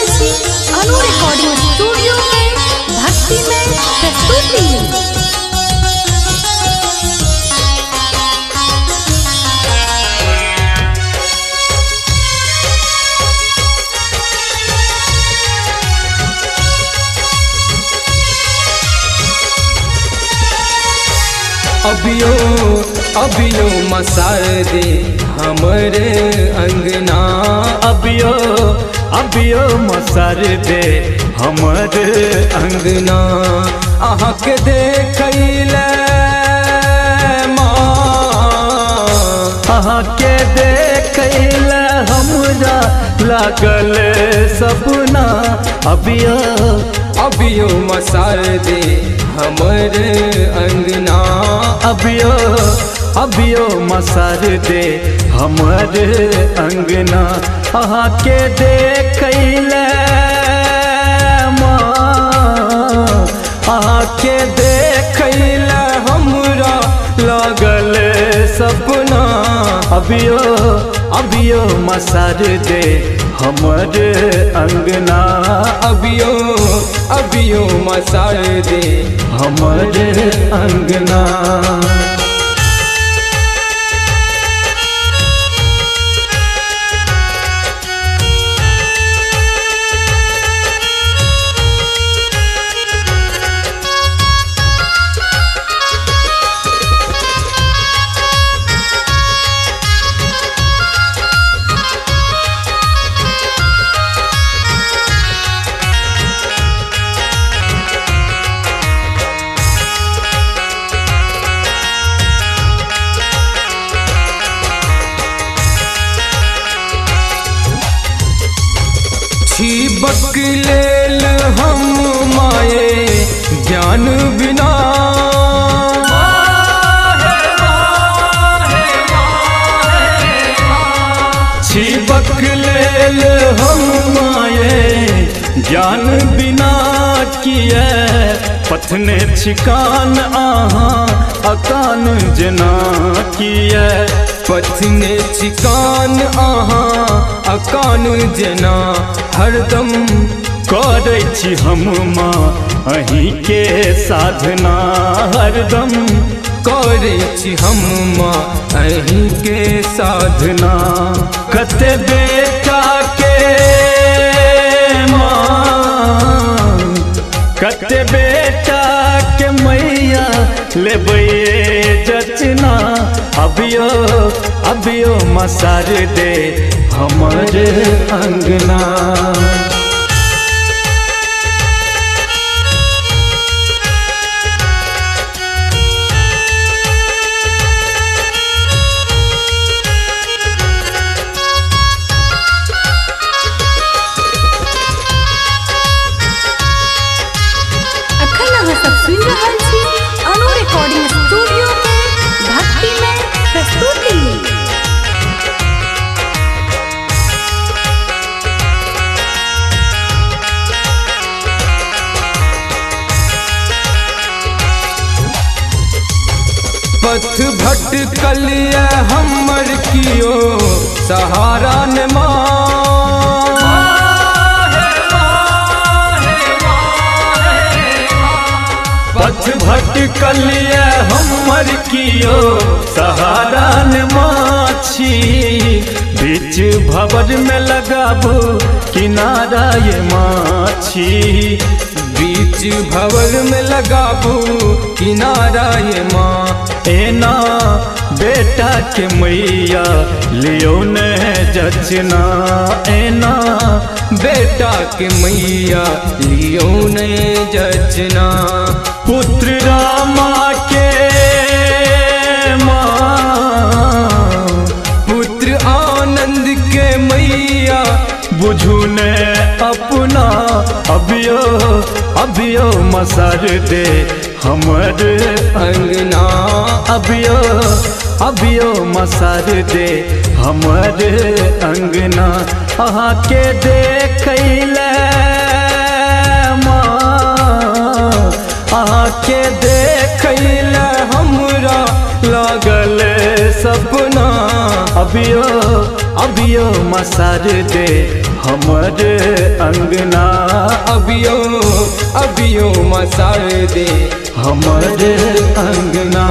रहल छी अनु recording studio में भक्ति में प्रस्तुति। अबियो मसार दे हमरे अंगना, अबियो मसार दे हमरे अंगना। अहाँ के देखैले माँ, अहाँ के देखैले हमरा लागल सपना। अबियो मसार दे हमरे अंगना, अबियो मसार दे हमरे अंगना। अहाँ के देखैले माँ, अहाँ के देखैले हमरा लागल सपना। अबियो मसार दे हमरे अंगना, अबियो मसार दे हमरे अंगना। छिपक लेल हम माये ज्ञान बिना, छिपक लेल हम माये ज्ञान बिना किए। पथने छिकान आहाँ अकान जना किए। पथने छिकान आहाँ अकान जना हरदम करै छी हम माँ अहीं के साधना। हरदम करै छी हम माँ अहीं के साधना। कते बेटा के माँ, कते बेटा के मैया लेबै जचना। अबियो मसार दे हमरे अंगना। अखन अहाँ सब सुन रहल छी अनु रिकॉर्डिंग स्टूडियो में भक्ति में प्रस्तुति। पथ भटकलिए हमर कियो सहारा न माँ। पथ भटकलिए हमर कियो सहारा न माछी। बीच भंवर में लगाबू किनारा ये माछी। बीच भंवर में लगाबू किनारा ये माँ। एना बेटा के मैया लियो ने जचना। एना बेटा के मैया लियो ने जचना। पुत्र रामा के माँ, पुत्र आनंद के मैया बुझू ने अपना। अबियो मसार दे हमरे अंगना। अबियो मसार दे हमरे अंगना। अहाँ के देखैले माँ, अहाँ के देखैले हमरा लागल सपना। अबियो मसार दे हमर अंगना, अभियो अभियो मसार दे हमर अंगना।